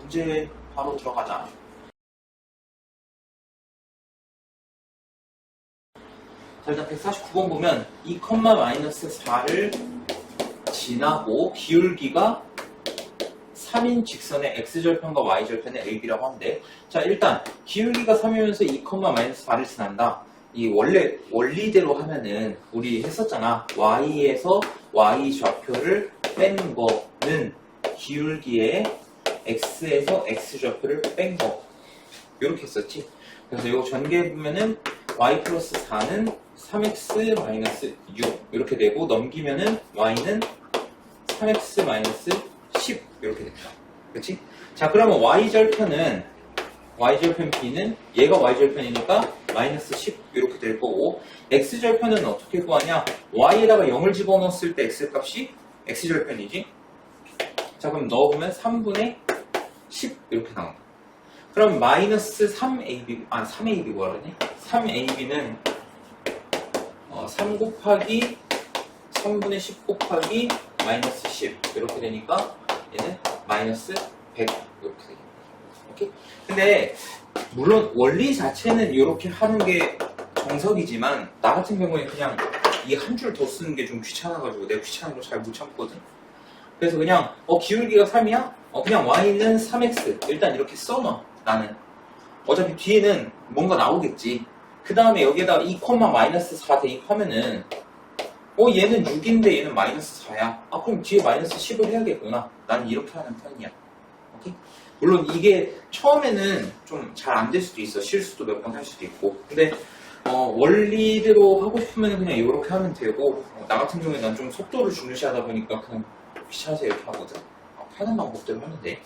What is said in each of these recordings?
문제 바로 들어가자. 자, 일단 149번 보면 2,-4를 지나고 기울기가 3인 직선의 x절편과 y절편의 ab라고 하는데, 자, 일단 기울기가 3이면서 2,-4를 지난다. 이 원리대로 하면은 우리 했었잖아. y에서 y 좌표를 뺀 거는 기울기에 x에서 x 좌표를 뺀 거. 이렇게 했었지. 그래서 이거 전개해 보면은 y 플러스 4는 3x 마이너스 6 이렇게 되고, 넘기면은 y는 3x 마이너스 10 이렇게 됐다. 그렇지? 자, 그러면 y절편은 b는 얘가 y절편이니까 마이너스 10 이렇게 될 거고, x절편은 어떻게 구하냐? y에다가 0을 집어넣었을 때 x값이 x절편이지. 자, 그럼 넣어보면 3분의 10 이렇게 나온다. 그럼 마이너스 3ab 뭐라 그러니? 3ab는 3 곱하기 3분의 10 곱하기 마이너스 10 이렇게 되니까 얘는 마이너스 100 이렇게 되겠다. 오케이? 근데 물론 원리 자체는 이렇게 하는 게 정석이지만, 나 같은 경우에 그냥 이 한 줄 더 쓰는 게 좀 귀찮아가지고 내가 귀찮은 거 잘 못 참거든. 그래서 그냥 기울기가 3이야? 그냥 y는 3x 일단 이렇게 써놔. 나는 어차피 뒤에는 뭔가 나오겠지. 그 다음에 여기에다가 2,-4 대입하면은 얘는 6인데 얘는 마이너스 4야. 그럼 뒤에 마이너스 10을 해야겠구나. 나는 이렇게 하는 편이야. 오케이? 물론 이게 처음에는 좀 잘 안 될 수도 있어. 실수도 몇 번 할 수도 있고. 근데 원리대로 하고 싶으면 그냥 이렇게 하면 되고, 나 같은 경우에 난 좀 속도를 중요시하다 보니까 그냥 귀찮아서 이렇게 하거든. 하는 방법대로 하면 돼.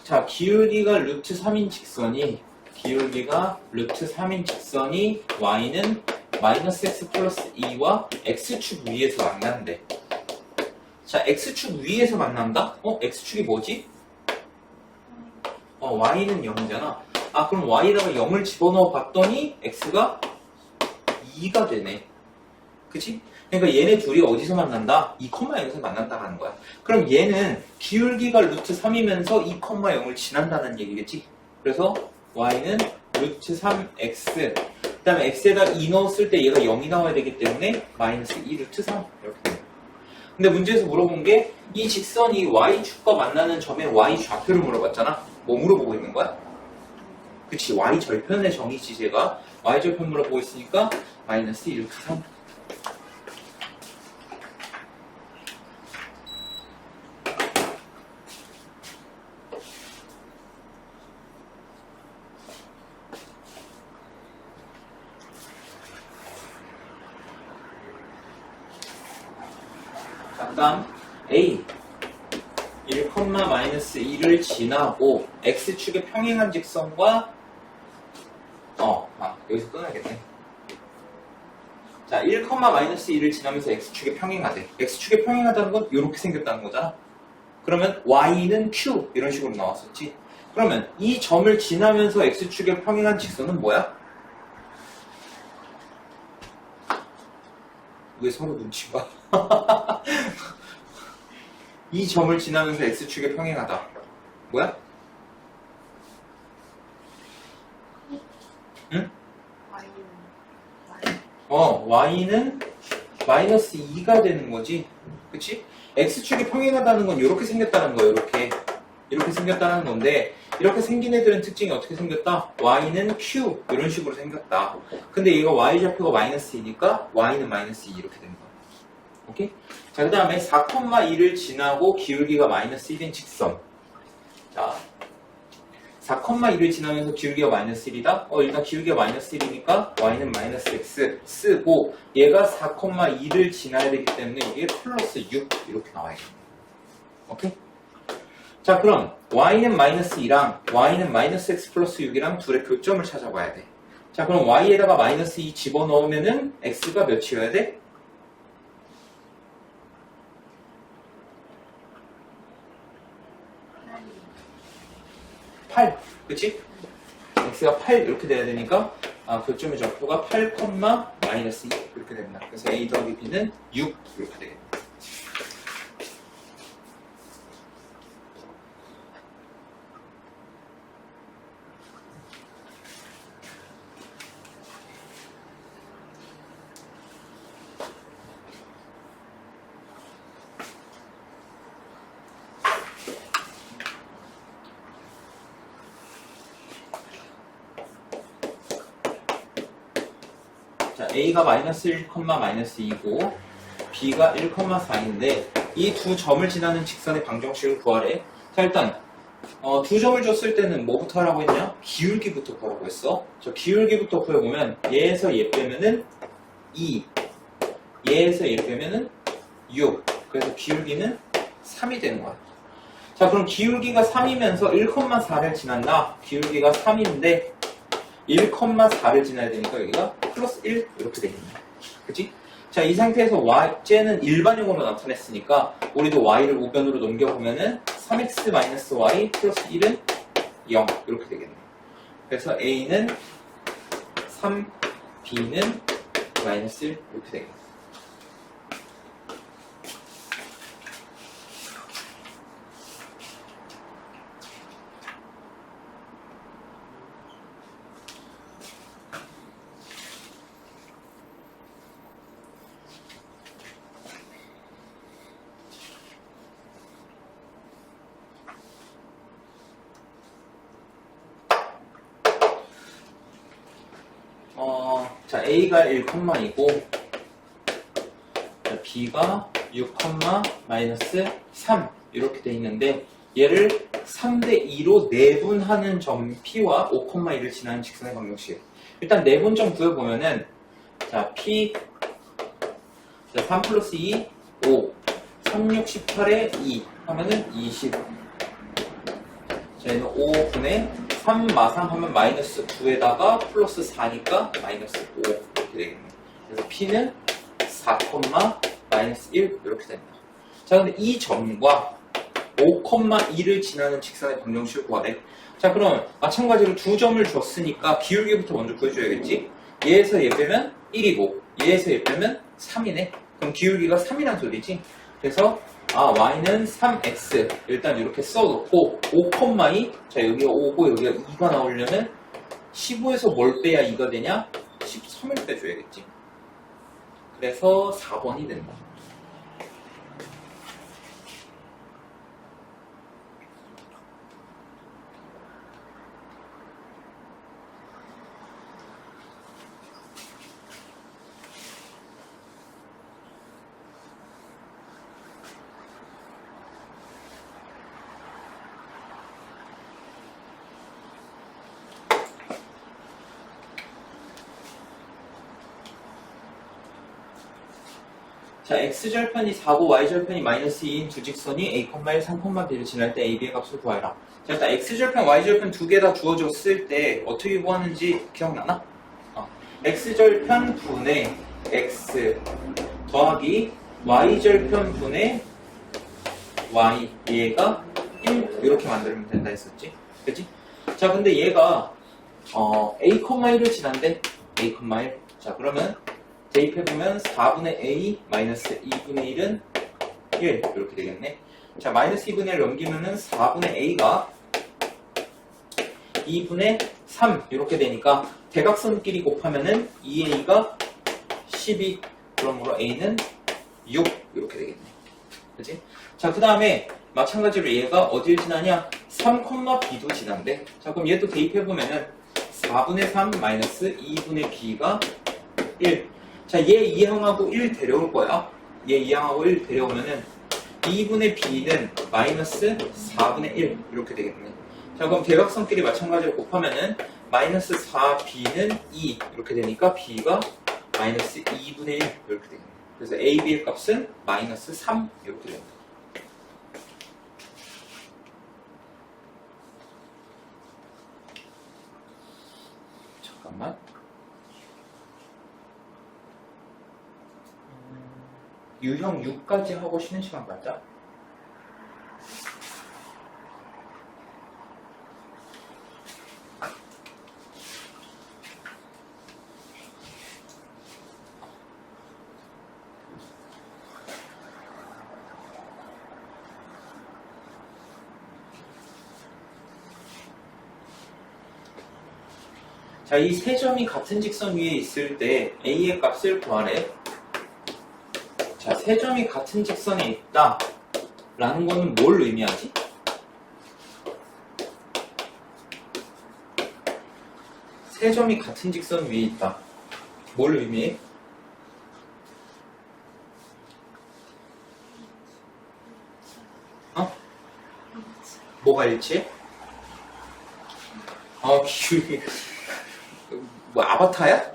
자, 기울기가 루트 3인 직선이 y는 마이너스 x 플러스 2와 x축 위에서 만난대. 자, x축 위에서 만난다? x축이 뭐지? y는 0이잖아. 그럼 y에다가 0을 집어넣어 봤더니 x가 2가 되네. 그치? 그러니까 얘네 둘이 어디서 만난다? 2,0에서 만난다는 거야. 그럼 얘는 기울기가 루트 3이면서 2,0을 지난다는 얘기겠지? 그래서 y는 루트 3x, 그 다음에 x에다 2 넣었을 때 얘가 0이 나와야 되기 때문에 마이너스 2 루트 3 이렇게 돼요. 근데 문제에서 물어본 게 이 직선이 y축과 만나는 점의 y 좌표를 물어봤잖아. 뭐 물어보고 있는 거야? 그치, y절편의 정의지. 제가 y절편 물어보고 있으니까 마이너스 2 루트 3. 다음 A 1,-2를 지나고 x축에 평행한 직선과 여기서 끊어야겠네. 자, 1,-2를 지나면서 x축에 평행하대. x축에 평행하다는 건 이렇게 생겼다는 거잖아. 그러면 y는 q 이런 식으로 나왔었지. 그러면 이 점을 지나면서 x축에 평행한 직선은 뭐야? 왜 서로 눈치 봐? 이 점을 지나면서 x축에 평행하다. 뭐야? 응? y는 마이너스 2가 되는 거지. 그치? x축에 평행하다는 건 이렇게 생겼다는 거예요. 이렇게 생겼다는 건데, 이렇게 생긴 애들은 특징이 어떻게 생겼다? y는 q 이런 식으로 생겼다. 근데 얘가 y좌표가 마이너스 2니까 y는 마이너스 2 이렇게 된 거야. 오케이? 자, 그 다음에 4,2를 지나고 기울기가 마이너스 1인 직선. 자, 4,2를 지나면서 기울기가 마이너스 1이다? 일단 기울기가 마이너스 1이니까 y는 마이너스 x 쓰고, 얘가 4,2를 지나야 되기 때문에 여기에 플러스 6 이렇게 나와야겠네. 오케이? 자, 그럼 y는 마이너스 2랑 y는 마이너스 x 플러스 6이랑 둘의 교점을 찾아봐야 돼. 자, 그럼 y에다가 마이너스 2 집어넣으면은 x가 몇이어야 돼? 8. 그치? x가 8 이렇게 돼야 되니까 교점의 좌표가 8, 마이너스 2 이렇게 됩니다. 그래서 a 더하기 b는 6 이렇게 되겠다. 자, a가 마이너스 1, 마이너스 2고 b가 1, 4인데 이 두 점을 지나는 직선의 방정식을 구하래. 자, 일단 두 점을 줬을 때는 뭐부터 하라고 했냐? 기울기부터 구하라고 했어. 저 기울기부터 구해보면 얘에서 얘 빼면은 2, 얘에서 얘 빼면은 6. 그래서 기울기는 3이 되는 거야. 자, 그럼 기울기가 3이면서 1,4를 지난다. 기울기가 3인데 1,4를 지나야 되니까 여기가 플러스 1 이렇게 되겠네. 그치? 자, 이 상태에서 y는 일반형으로 나타냈으니까 우리도 y를 우변으로 넘겨보면은 3x-y 플러스 1은 0 이렇게 되겠네. 그래서 a는 3, b는 마이너스 1 이렇게 되겠네. 자, a가 1,2고 b가 6, 마이너스 3 이렇게 돼 있는데 얘를 3대 2로 내분하는 점 p와 5,1을 지나는 직선의 방정식. 일단 내분점 구해보면은 자, p 자, 3 플러스 2, 5 3, 6, 18에 2 하면은 20. 자, 얘는 5분의 3 마상 하면 마이너스 9에다가 플러스 4니까 마이너스 5 이렇게 되겠네. 그래서 P는 4, 마이너스 1 이렇게 됩니다. 자, 근데 이 점과 5,2를 지나는 직선의 방정식을 구하래. 자, 그럼 마찬가지로 두 점을 줬으니까 기울기부터 먼저 구해줘야겠지. 얘에서 얘 빼면 1이고 얘에서 얘 빼면 3이네. 그럼 기울기가 3이란 소리지. 그래서 y는 3x 일단 이렇게 써놓고 5,2 자, 여기가 5고 여기가 2가 나오려면 15에서 뭘 빼야 2가 되냐? 13을 빼줘야겠지. 그래서 4번이 된다. 자, x절편이 4고 y절편이 마이너스 2인 두 직선이 a, 1, 3, b를 지날 때 a, b의 값을 구하라. 자, 일단 x절편, y절편 두 개 다 주어졌을 때 어떻게 구하는지 기억나나? x절편 분의 x 더하기 y절편 분의 y 얘가 1 이렇게 만들면 된다 했었지. 그치? 자, 근데 얘가 a, 1을 지난대 a, 1. 자, 그러면 대입해보면 4분의 a 마이너스 2분의 1은 1 이렇게 되겠네. 자, 마이너스 2분의 1 넘기면은 4분의 a가 2분의 3 이렇게 되니까 대각선끼리 곱하면은 2a가 12 그러므로 a는 6 이렇게 되겠네. 그치? 자, 그 다음에 마찬가지로 얘가 어딜 지나냐? 3, b도 지난대. 자, 그럼 얘도 대입해보면은 4분의 3 마이너스 2분의 b가 1. 자, 얘 2항하고 1 데려올 거야. 얘 2항하고 1 데려오면은 2분의 b는 마이너스 4분의 1 이렇게 되겠네. 자, 그럼 대각선끼리 마찬가지로 곱하면은 마이너스 4b는 2 이렇게 되니까 b가 마이너스 2분의 1 이렇게 되겠네. 그래서 a, b의 값은 마이너스 3 이렇게 됩니다. 잠깐만. 유형 6까지 하고 쉬는 시간 갖자. 자, 이 세 점이 같은 직선 위에 있을 때 A의 값을 구하래. 자, 세 점이 같은 직선에 있다 라는 거는 뭘 의미하지? 세 점이 같은 직선 위에 있다. 뭘 의미해? 뭐가 일치해? 기울기. 뭐, 아바타야?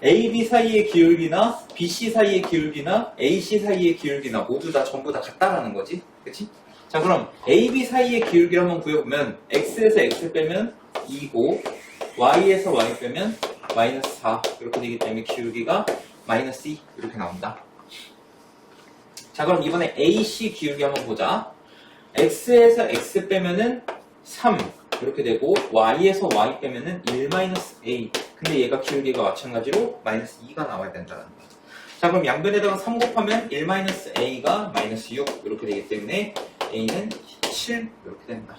AB 사이의 기울기나 BC 사이의 기울기나 AC 사이의 기울기나 모두 다 전부 다 같다라는 거지. 그치? 자, 그럼 AB 사이의 기울기를 한번 구해보면 X에서 X 빼면 2고 Y에서 Y 빼면 마이너스 4 이렇게 되기 때문에 기울기가 마이너스 2 이렇게 나온다. 자, 그럼 이번에 AC 기울기 한번 보자. X에서 X 빼면은 3 이렇게 되고 Y에서 Y 빼면은 1-A. 근데 얘가 기울기가 마찬가지로 마이너스 2가 나와야 된다는 거야. 자, 그럼 양변에다가 3 곱하면 1-A가 마이너스 6 이렇게 되기 때문에 A는 7 이렇게 된다.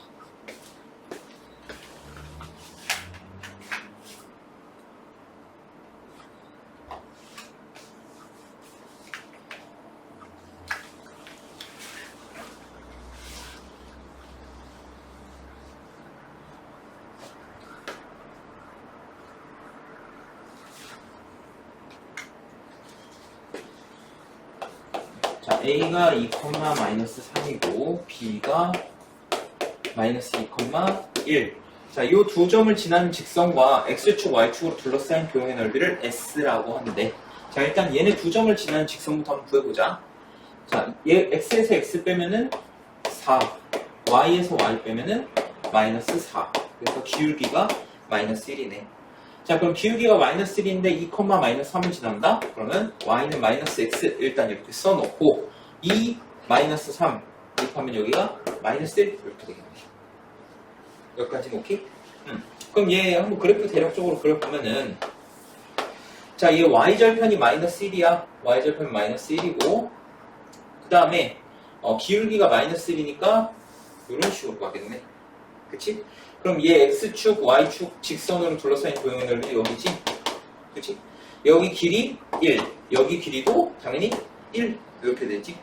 자, A가 2,-3이고 B가 마이너스 2,1. 자, 이 두 점을 지나는 직선과 X축, Y축으로 둘러싸인 도형의 넓이를 S라고 하는데, 자, 일단 얘네 두 점을 지나는 직선부터 한번 구해보자. 자, 얘 X에서 X 빼면은 4, Y에서 Y 빼면은 마이너스 4. 그래서 기울기가 마이너스 1이네. 자, 그럼 기울기가 마이너스 1인데 2, 마이너스 3을 지난다? 그러면 Y는 마이너스 X 일단 이렇게 써놓고 2, 마이너스 3 대입하면 여기가 마이너스 1 이렇게 되겠네. 여기까지는 오케이? 그럼 얘 한번 그래프 대략적으로 그려보면은, 자, 얘 Y절편이 마이너스 1이야. Y절편이 마이너스 1이고 그 다음에 기울기가 마이너스 1이니까 이런 식으로 가겠네. 그치? 그럼 얘 X축, Y축 직선으로 둘러싸인 도형의 넓이 여기지? 그치? 여기 길이 1, 여기 길이도 당연히 1 이렇게 되지?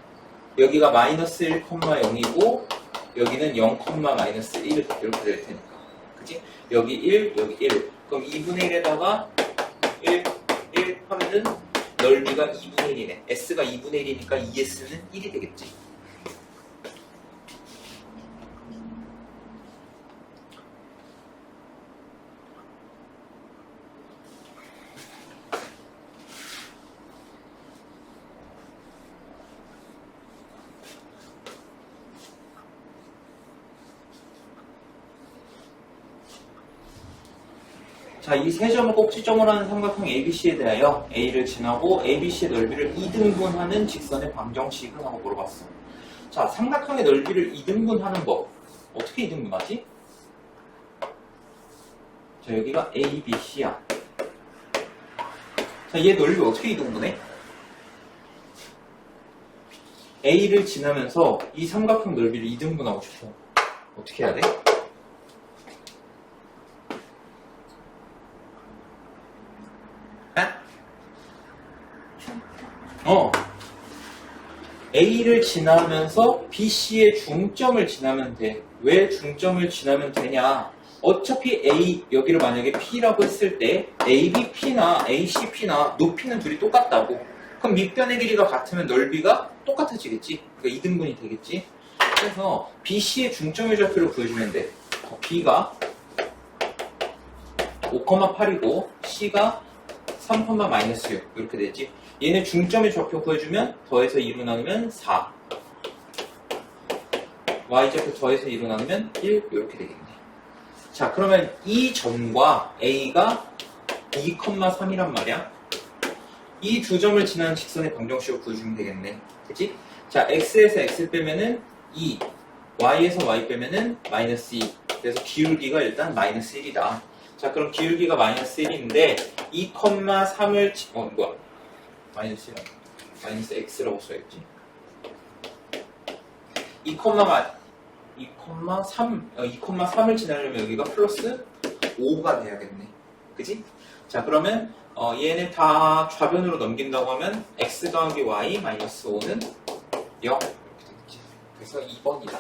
여기가 마이너스 1,0이고 여기는 0, 마이너스 1 이렇게 될 테니까. 그치? 여기 1, 여기 1. 그럼 2분의 1에다가 1, 1 하면은 넓이가 2분의 1이네. S가 2분의 1이니까 2S는 1이 되겠지. 자, 이 세 점을 꼭지점으로 하는 삼각형 ABC에 대하여 A를 지나고 ABC의 넓이를 2등분하는 직선의 방정식은 하고 물어봤어. 자, 삼각형의 넓이를 2등분하는 법. 어떻게 2등분하지? 자, 여기가 ABC야. 자, 얘 넓이 어떻게 2등분해? A를 지나면서 이 삼각형 넓이를 2등분하고 싶어. 어떻게 해야 돼? A를 지나면서 BC의 중점을 지나면 돼. 왜 중점을 지나면 되냐? 어차피 A, 여기를 만약에 P라고 했을 때 ABP나 ACP나 높이는 둘이 똑같다고. 그럼 밑변의 길이가 같으면 넓이가 똑같아지겠지. 그러니까 2등분이 되겠지. 그래서 BC의 중점의 좌표를 구해주면 돼. B가 5,8이고 C가 3,-6 이렇게 되지. 얘네 중점의 좌표 구해주면 더해서 2로 나누면 4, Y좌표 더해서 2로 나누면 1 이렇게 되겠네. 자, 그러면 이 점과 A가 2,3이란 말이야. 이 두 점을 지나는 직선의 방정식을 구해주면 되겠네. 그치? 자, X에서 X 빼면은 2, Y에서 Y 빼면은 마이너스 2. 그래서 기울기가 일단 마이너스 1이다. 자, 그럼 기울기가 마이너스 1인데 2,3을 마이너스 1, 마이너스 X라고 써야지. 2,3을 지나려면 여기가 플러스 5가 돼야겠네. 그지? 자, 그러면 얘네 다 좌변으로 넘긴다고 하면 x 더하기 y 마이너스 5는 0 이렇게 되겠지. 그래서 2번이다.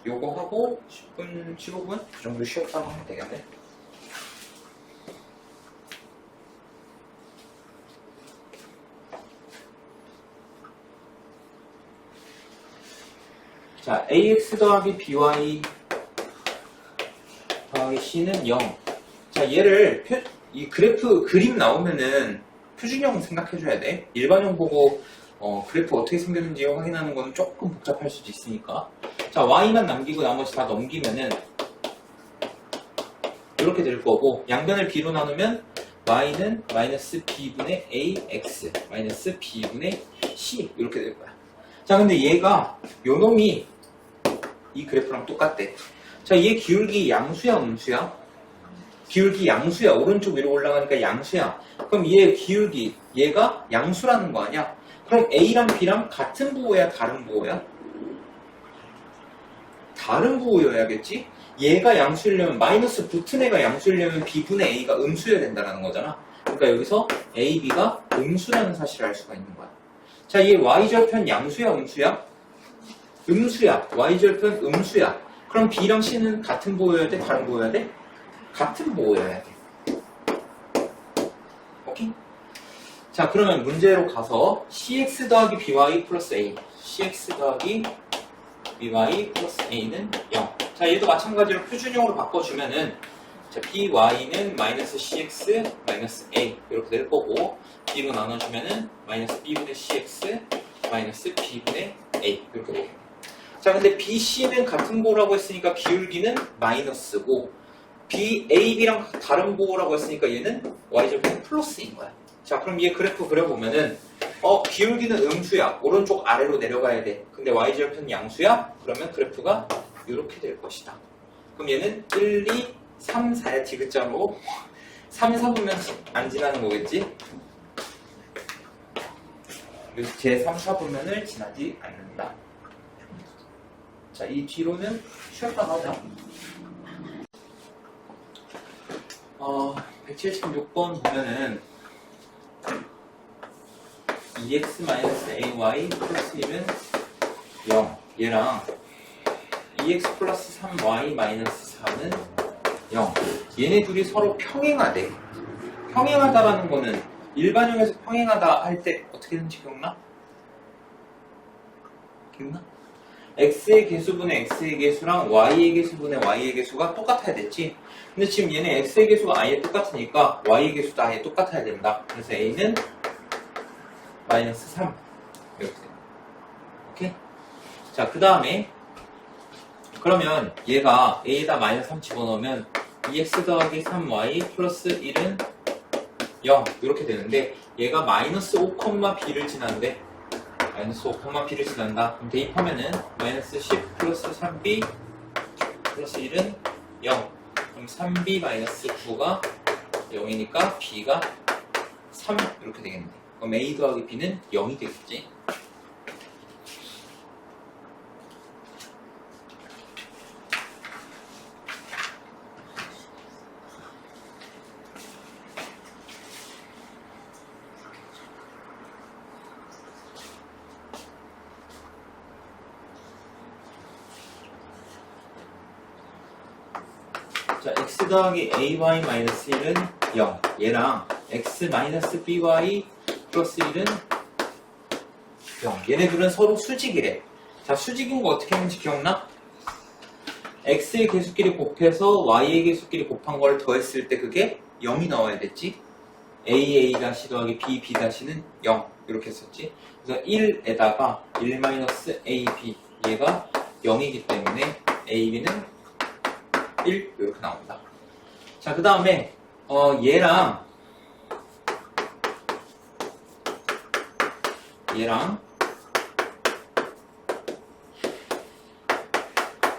요거 하고 10분, 15분 그 정도 쉬었다고 하면 되겠네. 자, ax 더하기 by 더하기 c는 0. 자, 얘를 이 그래프 그림 나오면은 표준형 생각해줘야 돼. 일반형 보고 그래프 어떻게 생겼는지 확인하는 거는 조금 복잡할 수도 있으니까. 자, y만 남기고 나머지 다 넘기면은 이렇게 될 거고, 양변을 b로 나누면 y는 마이너스 b분의 ax 마이너스 b분의 c 이렇게 될 거야. 자, 근데 얘가 요 놈이 이 그래프랑 똑같대. 자, 얘 기울기 양수야 음수야? 기울기 양수야. 오른쪽 위로 올라가니까 양수야. 그럼 얘 기울기 얘가 양수라는 거 아니야? 그럼 a랑 b랑 같은 부호야 다른 부호야? 다른 부호여야겠지? 얘가 양수이려면 마이너스 붙은 애가 양수이려면 b분의 a가 음수여야 된다는 거잖아. 그러니까 여기서 a, b가 음수라는 사실을 알 수가 있는 거야. 자, 얘 y절편 양수야 음수야? 음수야. y절편 음수야. 그럼 b랑 c는 같은 부호여야 돼? 다른 부호여야 돼? 같은 부호여야 돼. 오케이? 자, 그러면 문제로 가서 cx 더하기 by 플러스 a, cx 더하기 by 플러스 a는 0. 자, 얘도 마찬가지로 표준형으로 바꿔주면은, 자, by는 마이너스 cx 마이너스 a 이렇게 될 거고, b로 나눠주면은 마이너스 b분의 cx 마이너스 b분의 a 이렇게 되고. 자, 근데 bc는 같은 부호라고 했으니까 기울기는 마이너스고, ab랑 다른 부호라고 했으니까 얘는 y절편 플러스인 거야. 자, 그럼 얘 그래프 그려보면은 기울기는 음수야. 오른쪽 아래로 내려가야 돼. 근데 y절편 양수야? 그러면 그래프가 이렇게 될 것이다. 그럼 얘는 1, 2, 3, 4야 디귿자로 3, 4분면 안 지나는 거겠지? 그래서 제 3, 4분면을 지나지 않는다. 자, 이 뒤로는 쉬었다 하자. 176번 보면은 2x-ay 플러스 1은 0. 얘랑 2x 플러스 3y 마이너스 4는 0. 얘네 둘이 서로 평행하대. 평행하다라는 거는 일반형에서 평행하다 할 때 어떻게 되는지 기억나? 기억나? x의 개수분의 x의 개수랑 y의 개수분의 y의 개수가 똑같아야 됐지. 근데 지금 얘네 x의 개수가 아예 똑같으니까 y의 개수도 아예 똑같아야 된다. 그래서 a는 마이너스 3 이렇게 돼요. 오케이? 자, 그 다음에 그러면 얘가 a에다 마이너스 3 집어넣으면 2x 더하기 3y 플러스 1은 0 이렇게 되는데, 얘가 마이너스 5,b를 지난대. 마이너스 5,b를 지난다. 그럼 대입하면은 마이너스 10 플러스 3b 플러스 1은 0. 그럼 3b 마이너스 9가 0이니까 b가 3 이렇게 되겠네. 그럼 a 더하기 b는 0이 되겠지. 자, x 더하기 ay 마이너스 1은 0. 얘랑 x 마이너스 by 플러스 1은 0. 얘네들은 서로 수직이래. 자, 수직인 거 어떻게 하는지 기억나? x의 개수끼리 곱해서 y의 개수끼리 곱한 걸 더했을 때 그게 0이 나와야 됐지. a 더하기 b 는 0 이렇게 했었지. 그래서 1에다가 1 마이너스 ab 얘가 0이기 때문에 ab는 1 이렇게 나온다. 자, 그 다음에 얘랑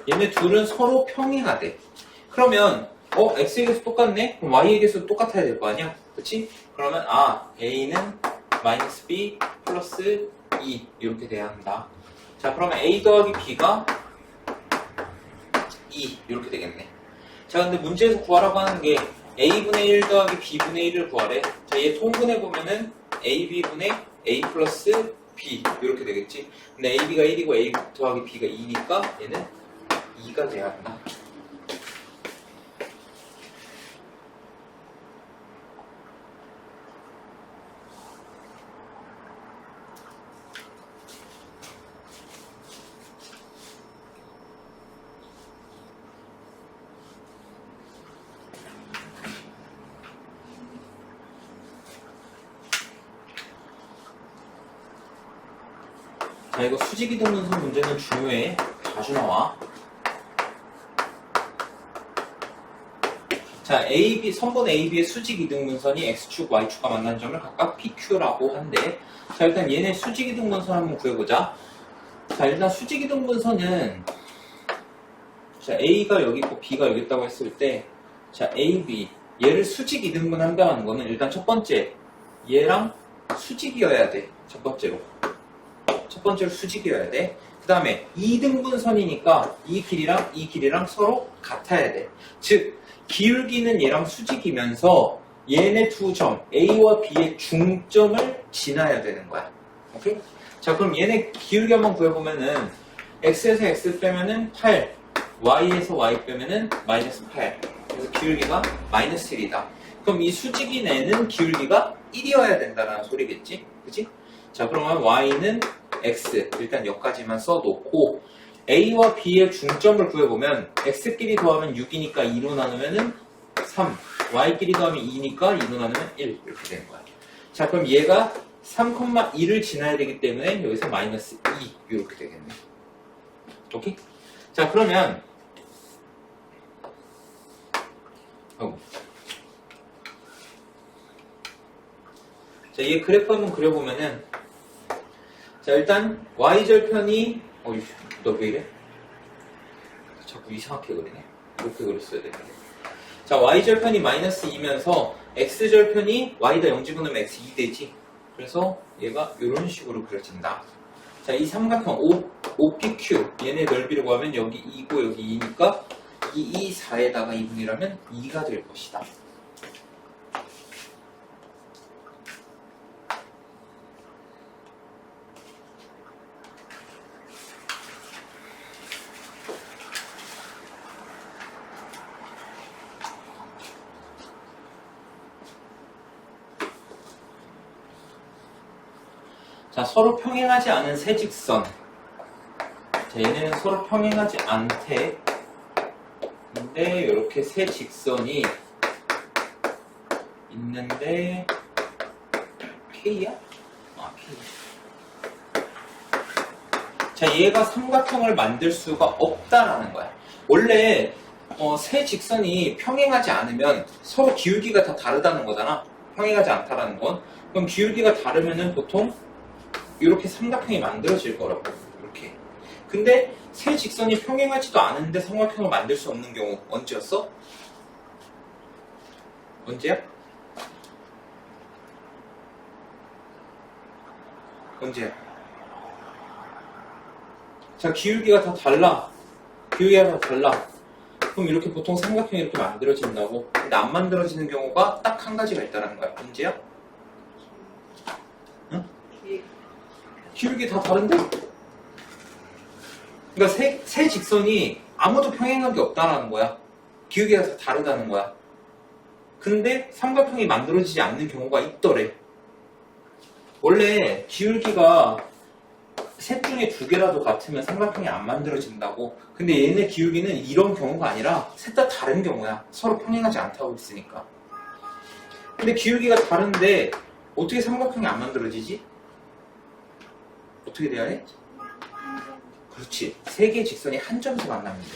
얘네 둘은 서로 평행하대. 그러면 x의 개수 똑같네? 그럼 y의 개수 똑같아야 될 거 아니야? 그치? 그러면 a는 마이너스 b 플러스 2 이렇게 돼야 한다. 자, 그러면 a 더하기 b가 2 이렇게 되겠네. 자, 근데 문제에서 구하라고 하는 게 a분의 1 더하기 b분의 1을 구하래. 자, 얘 통분해 보면은 ab분의 a 플러스 b 이렇게 되겠지. 근데 ab가 1이고 a 더하기 b가 2니까 얘는 2가 돼야 한다. 자, 이거 수직이동문선 문제는 중요해. 자주 나와. 자, 선분 AB의 수직이등분선이 X축, Y축과 만난 점을 각각 PQ라고 한대. 자, 일단 얘네 수직이등분선 한번 구해보자. 자, 일단 수직이등분선은 자, A가 여기 있고 B가 여기 있다고 했을 때 자, A, B 얘를 수직이등분 한다는 거는 일단 첫 번째 얘랑 수직이어야 돼. 첫 번째로 수직이어야 돼. 그 다음에 2등분선이니까 이 길이랑 서로 같아야 돼. 즉 기울기는 얘랑 수직이면서 얘네 두 점 A와 B의 중점을 지나야 되는 거야. 오케이? 자, 그럼 얘네 기울기 한번 구해보면은 X에서 X 빼면은 8, Y에서 Y 빼면은 마이너스 8. 그래서 기울기가 마이너스 1이다. 그럼 이 수직인 애는 기울기가 1이어야 된다는 소리겠지? 그치? 자, 그러면 Y는 X, 일단 여기까지만 써놓고 A와 B의 중점을 구해보면 X끼리 더하면 6이니까 2로 나누면은 3, Y끼리 더하면 2니까 2로 나누면 1 이렇게 되는 거야. 자, 그럼 얘가 3,2를 지나야 되기 때문에 여기서 마이너스 2 이렇게 되겠네. 오케이? 자, 그러면 자, 얘 그래프 한번 그려보면은 자, 일단 y절편이 너 왜 이래? 자꾸 이상하게 그리네. 이렇게 그렸어야 되는데. 자, y절편이 마이너스 2면서 x절편이 y다 0 집어넣으면 x 2 되지. 그래서 얘가 이런 식으로 그려진다. 자, 이 삼각형 OPQ 얘네 넓이를 구하면 여기 2고 여기 2니까 2, 4에다가 2분이라면 2가 될 것이다. 자, 서로 평행하지 않은 세 직선. 자, 얘네는 서로 평행하지 않대. 근데 이렇게 세 직선이 있는데 K야? K. 자, 얘가 삼각형을 만들 수가 없다라는 거야. 원래 세 직선이 평행하지 않으면 서로 기울기가 다 다르다는 거잖아. 평행하지 않다라는 건. 그럼 기울기가 다르면은 보통 이렇게 삼각형이 만들어질 거라고. 이렇게. 근데 세 직선이 평행하지도 않은데 삼각형을 만들 수 없는 경우 언제였어? 언제야? 언제야? 자, 기울기가 다 달라. 그럼 이렇게 보통 삼각형이 이렇게 만들어진다고. 근데 안 만들어지는 경우가 딱 한 가지가 있다는 거야. 언제야? 응? 기울기 다 다른데? 그러니까 세 직선이 아무도 평행한 게 없다는 거야. 기울기가 다 다르다는 거야. 근데 삼각형이 만들어지지 않는 경우가 있더래. 원래 기울기가 셋 중에 두 개라도 같으면 삼각형이 안 만들어진다고. 근데 얘네 기울기는 이런 경우가 아니라 셋 다 다른 경우야. 서로 평행하지 않다고 했으니까. 근데 기울기가 다른데 어떻게 삼각형이 안 만들어지지? 어떻게 돼야 해? 그렇지. 세 개의 직선이 한 점에서 만나면 돼.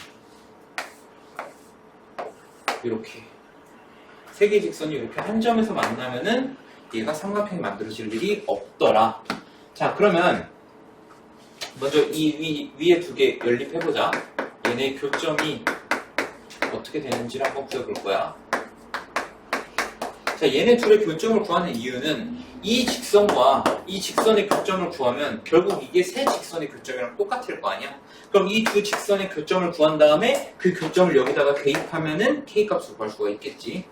이렇게. 세 개의 직선이 이렇게 한 점에서 만나면은 얘가 삼각형이 만들어질 일이 없더라. 자, 그러면 먼저 이 위에 두 개 연립해보자. 얘네 교점이 어떻게 되는지를 한번 구해볼 거야. 자, 얘네 둘의 교점을 구하는 이유는 이 직선과 이 직선의 교점을 구하면 결국 이게 세 직선의 교점이랑 똑같을 거 아니야? 그럼 이 두 직선의 교점을 구한 다음에 그 교점을 여기다가 대입하면은 K값을 구할 수가 있겠지.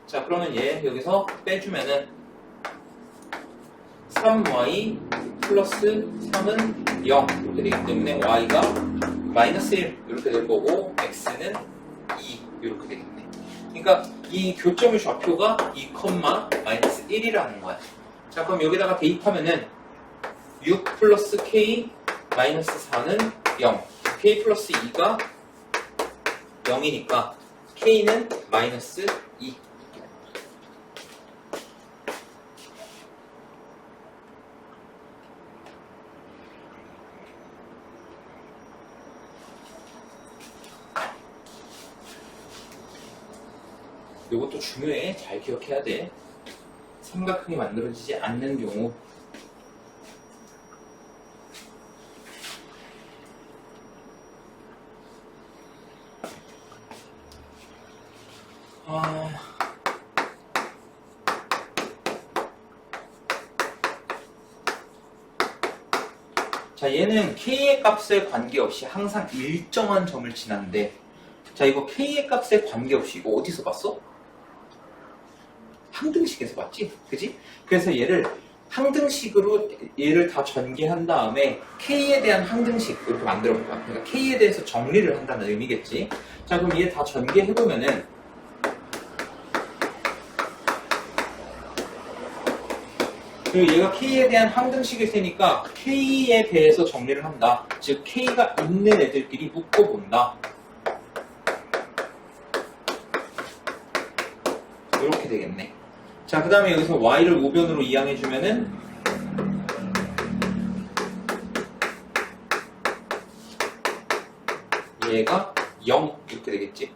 자, 그러면 얘 여기서 빼주면은 3y 플러스 3은 0 이렇게 되기 때문에 y가 마이너스 1 이렇게 될 거고 x는 2 이렇게 되겠네. 그러니까 이 교점의 좌표가 2, 마이너스 1이라는 거야. 자, 그럼 여기다가 대입하면은 6 플러스 k 마이너스 4는 0 k 플러스 2가 0이니까 k는 마이너스 2. 이것도 중요해. 잘 기억해야 돼. 삼각형이 만들어지지 않는 경우. 자, 얘는 k의 값에 관계없이 항상 일정한 점을 지나는데, 자, 이거 k의 값에 관계없이 이거 어디서 봤어? 항등식에서 봤지? 그지? 그래서 얘를 항등식으로 얘를 다 전개한 다음에 k에 대한 항등식 이렇게 만들어 볼까? 그러니까 k에 대해서 정리를 한다는 의미겠지? 자, 그럼 얘 다 전개해보면은 그리고 얘가 k에 대한 항등식일 테니까 k에 대해서 정리를 한다. 즉 k가 있는 애들끼리 묶어본다. 이렇게 되겠네. 자, 그 다음에 여기서 y를 우변으로 이항해주면은 얘가 0 이렇게 되겠지.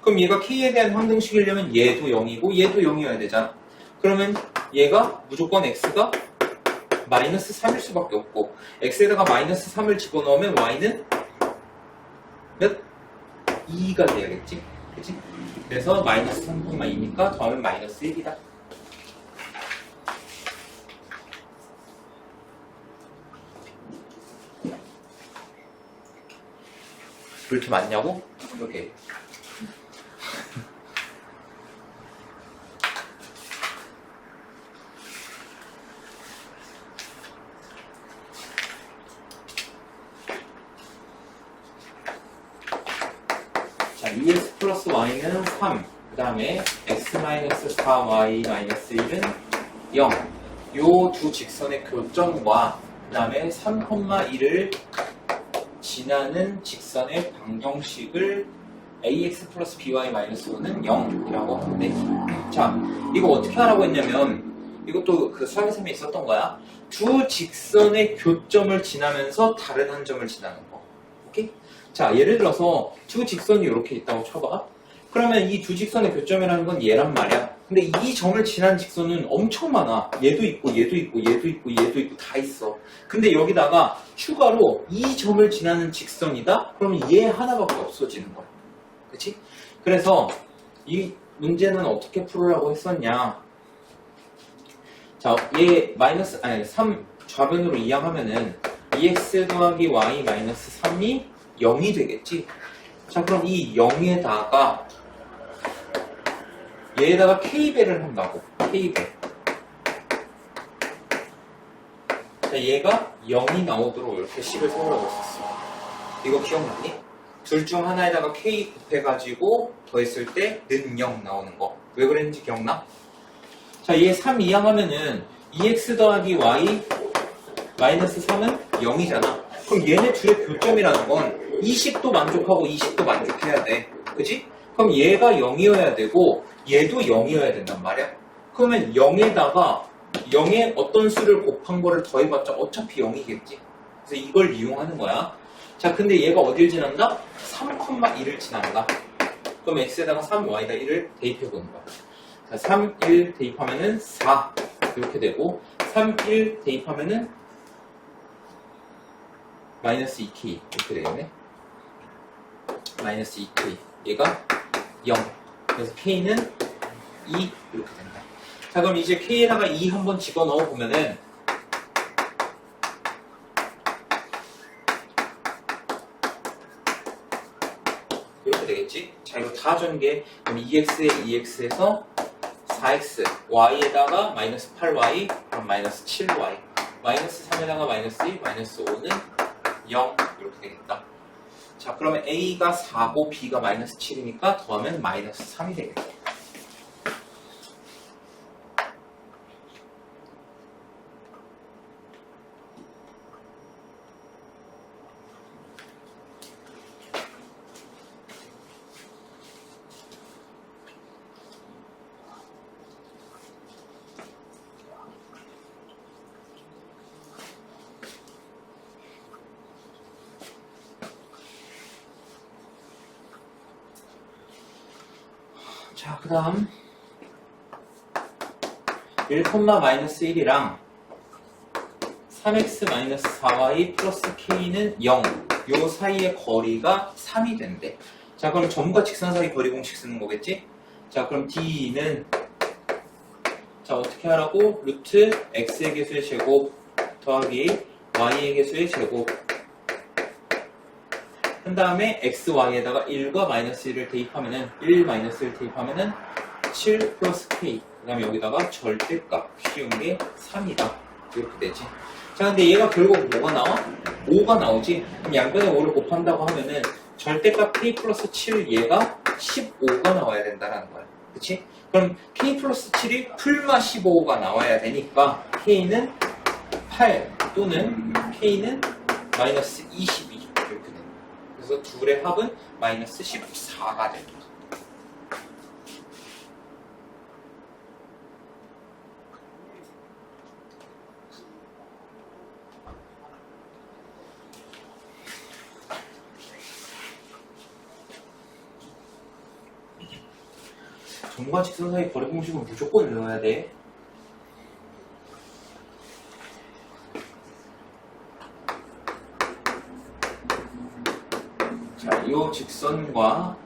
그럼 얘가 k에 대한 항등식이려면 얘도 0이고 얘도 0이어야 되잖아. 그러면 얘가 무조건 x가 마이너스 3일 수밖에 없고 x에다가 마이너스 3을 집어넣으면 y는 몇? 2가 돼야겠지. 그치? 그래서 마이너스 3,2니까 더하면 마이너스 1이다. 왜 이렇게 많냐고? 이렇게. 자, 2x 플러스 y는 3. 그 다음에 x 마이너스 4y 마이너스 1은 0. 요 두 직선의 교점과 그 다음에 3,1을 지나는 직선의 방정식을 ax 플러스 by 마이너스 5는 0이라고 하는데, 자, 이거 어떻게 하라고 했냐면 이것도 그 수학의 있었던 거야. 두 직선의 교점을 지나면서 다른 한 점을 지나는 거. 오케이? 자, 예를 들어서 두 직선이 이렇게 있다고 쳐봐. 그러면 이 두 직선의 교점이라는 건 얘란 말이야. 근데 이 점을 지난 직선은 엄청 많아. 얘도 있고 얘도 있고 얘도 있고 얘도 있고 다 있어. 근데 여기다가 추가로 이 점을 지나는 직선이다? 그러면 얘 하나밖에 없어지는 거야. 그치? 그래서 이 문제는 어떻게 풀으라고 했었냐. 자, 얘 마이너스, 3 좌변으로 이항하면은 2x 더하기 y 마이너스 3이 0이 되겠지? 자, 그럼 이 0에다가 얘에다가 k배를 한다고. k배. 자, 얘가 0이 나오도록 이렇게 식을 세우라고 했었어. 이거 기억나니? 둘 중 하나에다가 k 곱해가지고 더했을 때 는 0 나오는 거. 왜 그랬는지 기억나? 자, 얘 3 이항하면은 2x 더하기 y 마이너스 3은 0이잖아. 그럼 얘네 둘의 교점이라는 건 20도 만족하고 20도 만족해야 돼. 그지? 그럼 얘가 0이어야 되고 얘도 0이어야 된단 말이야. 그러면 0에다가 0에 어떤 수를 곱한 거를 더해봤자 어차피 0이겠지. 그래서 이걸 이용하는 거야. 자, 근데 얘가 어딜 지난다? 3,1을 지난다. 그럼 x에다가 3y에다 1을 대입해보는 거야. 자, 3, 1 대입하면은 4 이렇게 되고 3, 1 대입하면은 마이너스 2k 이렇게 되겠네. 마이너스 2k 얘가 0. 그래서 K는 2 이렇게 된다. 자, 그럼 이제 K에다가 2 한번 집어넣어 보면은 이렇게 되겠지? 자, 이거 다 전개. 그럼 2x에 2x에서 4x, y에다가 마이너스 8y, 그럼 마이너스 7y, 마이너스 3에다가 마이너스 1, 마이너스 5는 0 이렇게 되겠다. 자, 그러면 a가 4고 b가 마이너스 7이니까 더하면 마이너스 3이 되겠다. 자, 그 다음 1,-1이랑 3x-4y 플러스 k는 0. 요 사이의 거리가 3이 된대. 자, 그럼 점과 직선 사이 거리 공식 쓰는 거겠지? 자, 그럼 d는 자, 어떻게 하라고? 루트 x의 개수의 제곱 더하기 y의 개수의 제곱 한 다음에 xy에다가 1과 마이너스 1을 대입하면은 1 마이너스 1 대입하면은 7 플러스 k 그 다음에 여기다가 절대값 쉬운 게 3이다 이렇게 되지. 자, 근데 얘가 결국 뭐가 나와? 5가 나오지. 그럼 양변에 5를 곱한다고 하면은 절대값 k 플러스 7 얘가 15가 나와야 된다라는 거야. 그치? 그럼 k 플러스 7이 풀마 15가 나와야 되니까 k는 8 또는 k는 마이너스 22 이렇게 된다. 그래서 둘의 합은 마이너스 14가 됩니다. 점과 직선 사이 거리 공식은 무조건 외워야 돼. 자, 이 직선과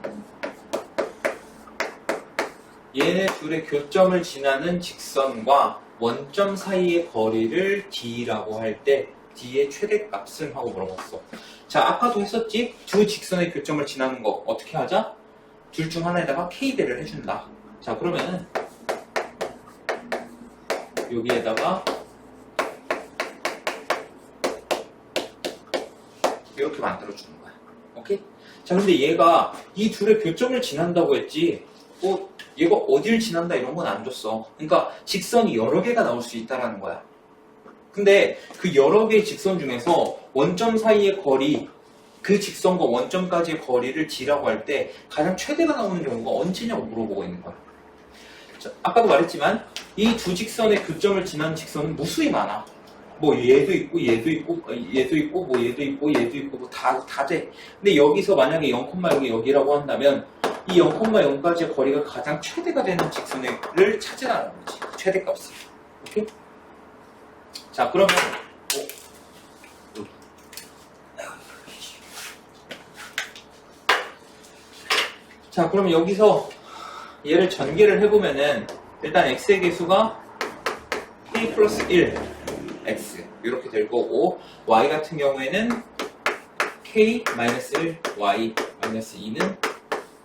얘네 둘의 교점을 지나는 직선과 원점 사이의 거리를 d라고 할 때 d의 최대값은 하고 물어봤어. 자, 아까도 했었지? 두 직선의 교점을 지나는 거 어떻게 하자? 둘 중 하나에다가 k대를 해준다. 자, 그러면 여기에다가 이렇게 만들어주는 거야. 오케이? 자, 근데 얘가 이 둘의 교점을 지난다고 했지 얘가 어딜 지난다 이런 건 안 줬어. 그러니까 직선이 여러 개가 나올 수 있다라는 거야. 근데 그 여러 개의 직선 중에서 원점 사이의 거리 그 직선과 원점까지의 거리를 d라고 할 때 가장 최대가 나오는 경우가 언제냐고 물어보고 있는 거야. 자, 아까도 말했지만 이 두 직선의 교점을 지난 직선은 무수히 많아. 뭐 얘도 있고 얘도 있고 얘도 있고 뭐 얘도 있고 얘도 있고 뭐 다 돼. 근데 여기서 만약에 0,여기라고 한다면 이 0,0까지의 거리가 가장 최대가 되는 직선을 찾으라는 거지. 최대값을. 오케이? 자, 그러면 자, 그럼 여기서 얘를 전개를 해보면은 일단 x의 개수가 k 플러스 1 x 이렇게 될 거고 y 같은 경우에는 k 마이너스 1 y 마이너스 2는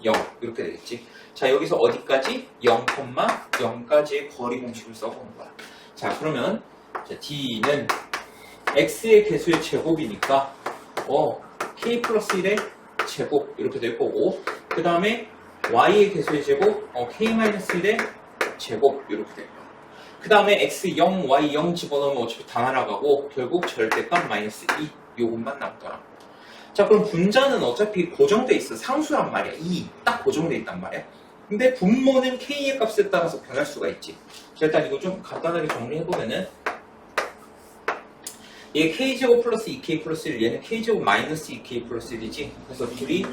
0 이렇게 되겠지. 자, 여기서 어디까지? 0,0까지의 거리 공식을 써보는 거야. 자, 그러면 자, d는 x의 개수의 제곱이니까 k 플러스 1의 제곱 이렇게 될 거고 그 다음에 y의 개수의 제곱 k-1의 제곱 이렇게 될 거야. 그 다음에 x 0, y 0 집어넣으면 어차피 다 날아가고 결국 절대값 마이너스 2 요것만 남더라. 자, 그럼 분자는 어차피 고정돼 있어. 상수란 말이야. 2 딱 고정돼 있단 말이야. 근데 분모는 k의 값에 따라서 변할 수가 있지. 자, 일단 이거 좀 간단하게 정리해보면은 얘 k제곱 플러스 2k 플러스 1 얘는 k제곱 마이너스 2k 플러스 1이지. 그래서 둘이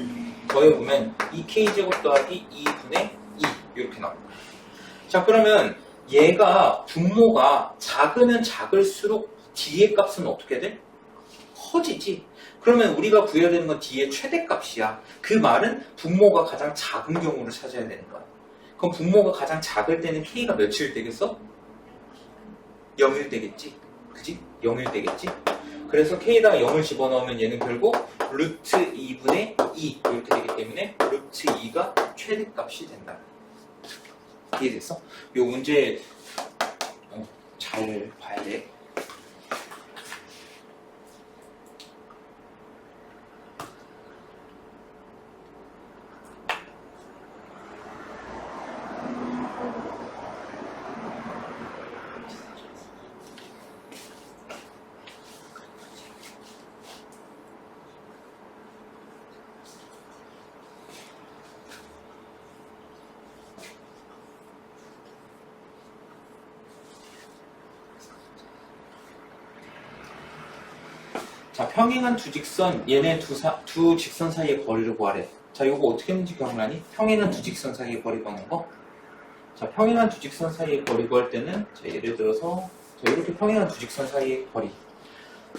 더해보면 2k제곱 더하기 2분의 2 이렇게 나옵니다. 자, 그러면 얘가 분모가 작으면 작을수록 d의 값은 어떻게 돼? 커지지. 그러면 우리가 구해야 되는 건 D의 최대값이야. 그 말은 분모가 가장 작은 경우를 찾아야 되는 거야. 그럼 분모가 가장 작을 때는 K가 몇일 되겠어? 0일 되겠지. 그지? 0일 되겠지. 그래서 K에다가 0을 집어넣으면 얘는 결국 루트 2분의 2 이렇게 되기 때문에 루트 2가 최대값이 된다. 이해됐어? 요 문제 잘 봐야 돼. 자, 평행한 두 직선, 얘네 두 직선 사이의 거리를 구하래. 자, 이거 어떻게 했는지 기억나니? 평행한 두 직선 사이의 거리 구하는 거? 자, 평행한 두 직선 사이의 거리 구할 때는, 자, 예를 들어서, 자, 이렇게 평행한 두 직선 사이의 거리.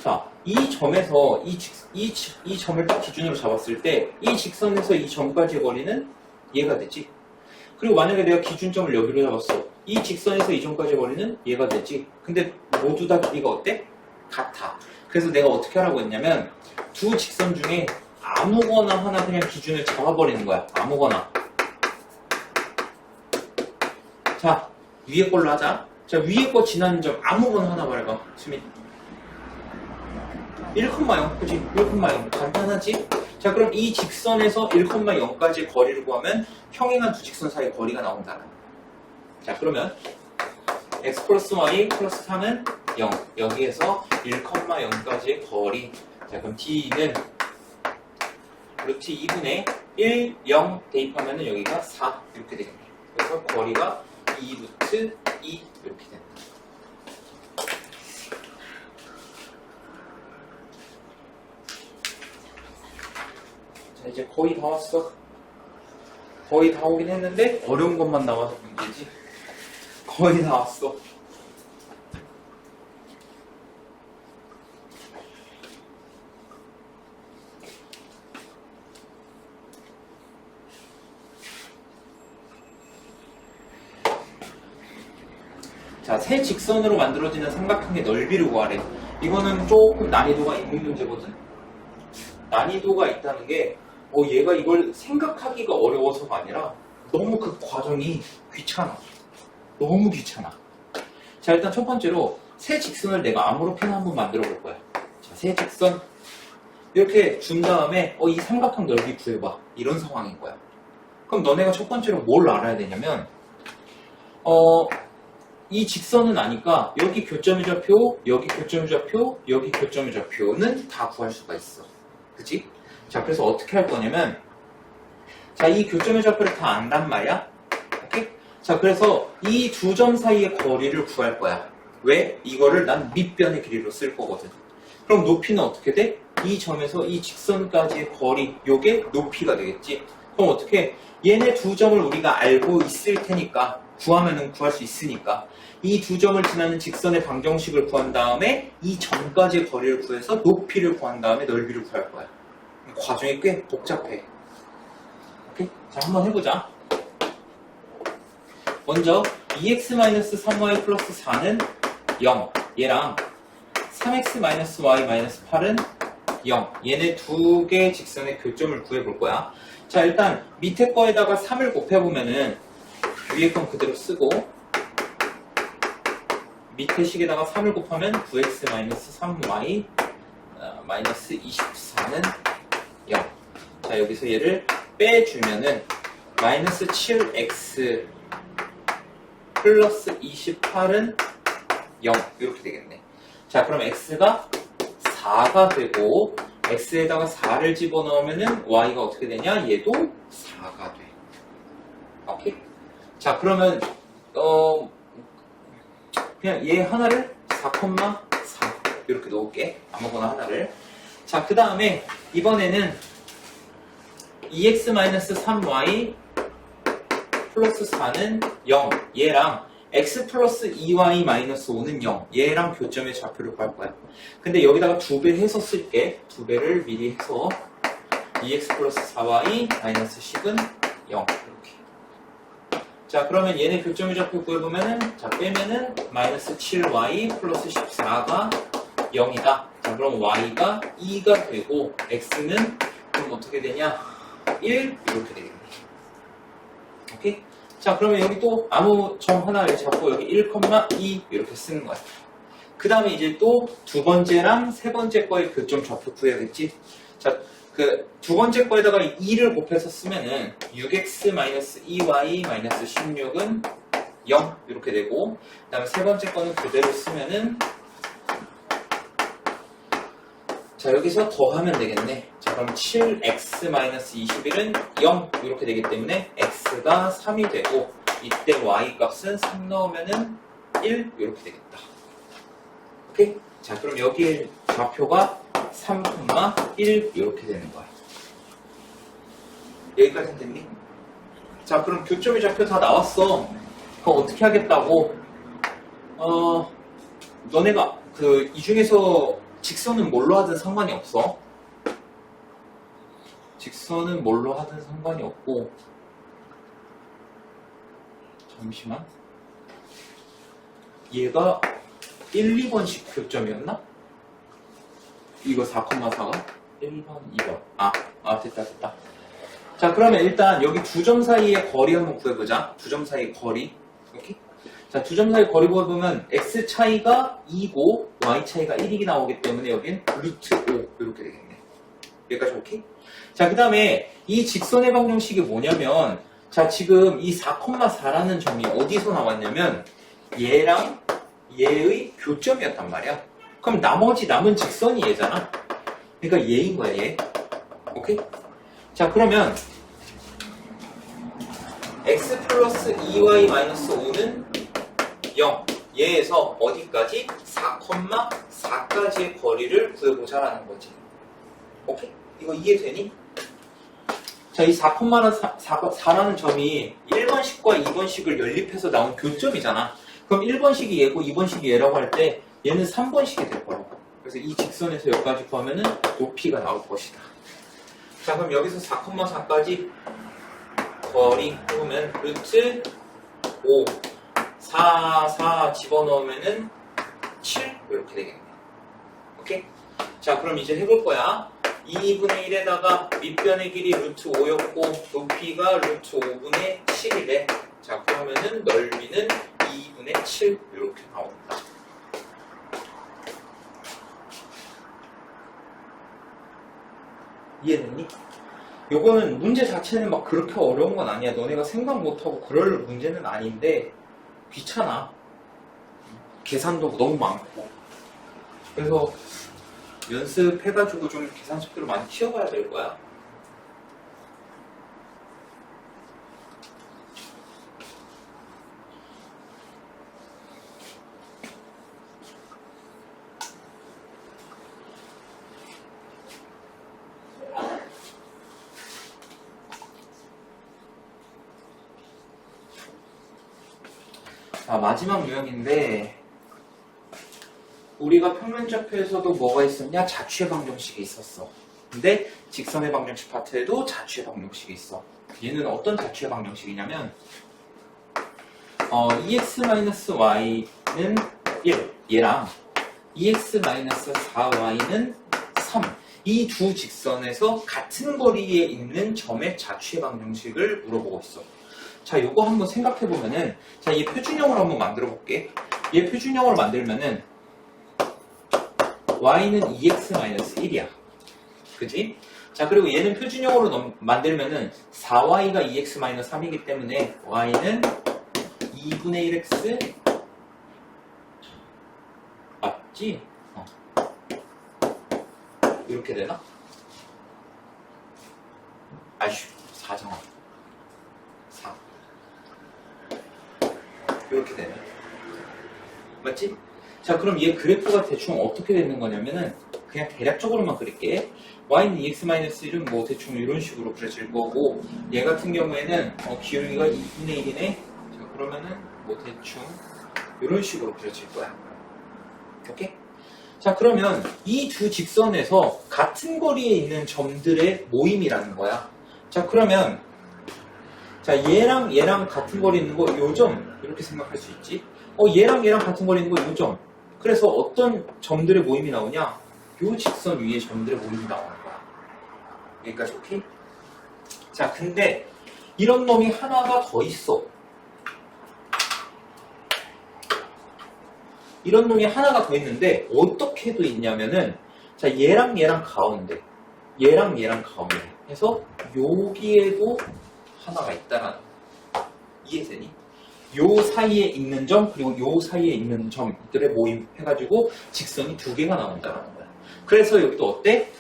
자, 이 점에서, 이 점을 딱 기준으로 잡았을 때, 이 직선에서 이 점까지의 거리는 얘가 되지. 그리고 만약에 내가 기준점을 여기로 잡았어. 이 직선에서 이 점까지의 거리는 얘가 되지. 근데 모두 다 길이가 어때? 같아. 그래서 내가 어떻게 하라고 했냐면 두 직선 중에 아무거나 하나 그냥 기준을 잡아버리는 거야. 아무거나. 자, 위에 걸로 하자. 자, 위에 거 지나는 점 아무거나 하나 말해봐. 수민. 1,0. 그치? 1,0. 간단하지? 자, 그럼 이 직선에서 1,0까지 거리를 구하면 평행한 두 직선 사이 거리가 나온다. 자, 그러면 x 플러스 y 플러스 3은 0. 여기에서 1,0까지의 거리. 자, 그럼 d는 루트 2분의 1, 0 대입하면 여기가 4 이렇게 되겠네. 그래서 거리가 2 루트 2 이렇게 된다. 자, 이제 거의 다 왔어. 거의 다 오긴 했는데 어려운 것만 나와서 문제지. 거의 다 왔어. 자, 세 직선으로 만들어지는 삼각형의 넓이를 구하래. 이거는 조금 난이도가 있는 문제거든. 난이도가 있다는 게 얘가 이걸 생각하기가 어려워서가 아니라 너무 그 과정이 귀찮아. 너무 귀찮아. 자, 일단 첫 번째로 세 직선을 내가 아무렇게나 한번 만들어 볼 거야. 자, 세 직선 이렇게 준 다음에 이 삼각형 넓이 구해봐. 이런 상황인 거야. 그럼 너네가 첫 번째로 뭘 알아야 되냐면 이 직선은 아니까 여기 교점의 좌표, 여기 교점의 좌표, 여기 교점의 좌표는 다 구할 수가 있어. 그치? 자, 그래서 어떻게 할 거냐면 자, 이 교점의 좌표를 다 안단 말이야. 오케이? 자, 그래서 이 두 점 사이의 거리를 구할 거야. 왜? 이거를 난 밑변의 길이로 쓸 거거든. 그럼 높이는 어떻게 돼? 이 점에서 이 직선까지의 거리, 요게 높이가 되겠지. 그럼 어떻게? 얘네 두 점을 우리가 알고 있을 테니까 구하면은 구할 수 있으니까 이 두 점을 지나는 직선의 방정식을 구한 다음에 이 점까지의 거리를 구해서 높이를 구한 다음에 넓이를 구할 거야. 과정이 꽤 복잡해. 오케이? 자, 한번 해보자. 먼저 2x-3y 플러스 4는 0. 얘랑 3x-y-8은 0. 얘네 두 개의 직선의 교점을 구해볼 거야. 자, 일단 밑에 거에다가 3을 곱해보면은 위에 건 그대로 쓰고 밑에 식에다가 3을 곱하면 9x-3y 24는 0. 자, 여기서 얘를 빼주면은 마이너스 7x 플러스 28은 0 이렇게 되겠네. 자, 그럼 x가 4가 되고 x에다가 4를 집어넣으면은 y가 어떻게 되냐? 얘도 4가 돼. 오케이? 자, 그러면 그냥 얘 하나를 4,4 이렇게 넣을게. 아무거나 하나를. 자, 그 다음에 이번에는 2x-3y 플러스 4는 0. 얘랑 x 플러스 2y 마이너스 5는 0. 얘랑 교점의 좌표를 구할 거야. 근데 여기다가 2배 해서 쓸게. 2배를 미리 해서 2x 플러스 4y 마이너스 10은 0. 이렇게. 자, 그러면 얘네 교점의 좌표 구해보면은, 자, 빼면은 마이너스 7y 플러스 14가 0이다. 자, 그럼 y가 2가 되고, x는 그럼 어떻게 되냐? 1 이렇게 되겠네. 오케이? 자, 그러면 여기 또 아무 점 하나를 잡고 여기 1,2 이렇게 쓰는 거야. 그 다음에 이제 또 두 번째랑 세 번째 거의 교점 좌표 구해야겠지? 자, 그 두 번째 거에다가 2를 곱해서 쓰면은 6x-2y 16은 0 이렇게 되고, 그 다음에 세 번째 거는 그대로 쓰면은, 자, 여기서 더하면 되겠네. 자, 그럼 7x-21은 0 이렇게 되기 때문에 x가 3이 되고, 이때 y 값은 3 넣으면은 1 이렇게 되겠다. 오케이? 자, 그럼 여기에 좌표가 3,1 이렇게 되는 거야. 여기까지 됐니? 자, 그럼 교점의 좌표 다 나왔어. 그거 어떻게 하겠다고? 너네가 이 중에서 직선은 뭘로 하든 상관이 없어. 직선은 뭘로 하든 상관이 없고, 잠시만. 얘가 1, 2번씩 교점이었나? 이거 4,4가? 1번, 2번. 됐다. 자, 그러면 일단 여기 두 점 사이의 거리 한번 구해보자. 두 점 사이의 거리. 오케이? 자, 두 점 사이 거리 구해보면 x 차이가 2고 y 차이가 1이 나오기 때문에 여긴 루트 5 이렇게 되겠네. 여기까지 오케이? 자, 그 다음에 이 직선의 방정식이 뭐냐면, 자, 지금 이 4,4라는 점이 어디서 나왔냐면 얘랑 얘의 교점이었단 말이야. 그럼 나머지 남은 직선이 얘잖아. 그러니까 얘인 거야, 얘. 오케이? 자, 그러면 x 플러스 2y 마이너스 5는 0. 얘에서 어디까지? 4,4까지의 거리를 구해보자라는 거지. 오케이? 이거 이해되니? 자, 이 4,4라는 점이 1번식과 2번식을 연립해서 나온 교점이잖아. 그럼 1번식이 얘고 2번식이 얘라고 할 때 얘는 3번식이 될 거라고. 그래서 이 직선에서 여기까지 구하면은 높이가 나올 것이다. 자, 그럼 여기서 4,4까지 거리 보면 루트 5, 4 집어넣으면은 7 이렇게 되겠네. 오케이? 자, 그럼 이제 해볼 거야. 2분의 1에다가 밑변의 길이 루트 5였고 높이가 루트 5분의 7이래. 자, 그러면은 넓이는 2분의 7 이렇게 나온다. 이해됐니? 요거는 문제 자체는 막 그렇게 어려운 건 아니야. 너네가 생각 못하고 그럴 문제는 아닌데 귀찮아. 계산도 너무 많고. 그래서 연습해가지고 좀 계산 속도를 많이 키워가야 될 거야. 자, 마지막 유형인데 우리가 평면좌표에서도 뭐가 있었냐? 자취의 방정식이 있었어. 근데 직선의 방정식 파트에도 자취의 방정식이 있어. 얘는 어떤 자취의 방정식이냐면 2x-y는 1, 얘랑 2x-4y는 3. 이 두 직선에서 같은 거리에 있는 점의 자취의 방정식을 물어보고 있어. 자, 요거 한번 생각해보면은, 자, 얘 표준형으로 한번 만들어 볼게. 얘 표준형으로 만들면은, y는 2x-1이야. 그지? 자, 그리고 얘는 표준형으로 만들면은, 4y가 2x-3이기 때문에, y는 2분의 1x, 맞지? 이렇게 되나? 아쉬, 4정아. 4. 이렇게 되네. 맞지? 자, 그럼 얘 그래프가 대충 어떻게 되는 거냐면은 그냥 대략적으로만 그릴게. y는 2x-1은 뭐 대충 이런 식으로 그려질 거고, 얘 같은 경우에는 기울기가 2분의 1이네. 자, 그러면은 뭐 대충 이런 식으로 그려질 거야. 오케이? 자, 그러면 이 두 직선에서 같은 거리에 있는 점들의 모임이라는 거야. 자, 그러면 자, 얘랑 같은 거리에 있는 거 요 점 이렇게 생각할 수 있지. 얘랑 같은 거리에 있는 거 요 점. 그래서 어떤 점들의 모임이 나오냐? 요 직선 위에 점들의 모임이 나오는 거야. 여기까지 오케이? 자, 근데 이런 놈이 하나가 더 있어. 이런 놈이 하나가 더 있는데 어떻게 돼 있냐면은 자, 얘랑 가운데 해서 여기에도 하나가 있다라는 거야. 이해되니? 요 사이에 있는 점 그리고 요 사이에 있는 점들의 모임 해가지고 직선이 두 개가 나온다라는 거야. 그래서 여기도 어때?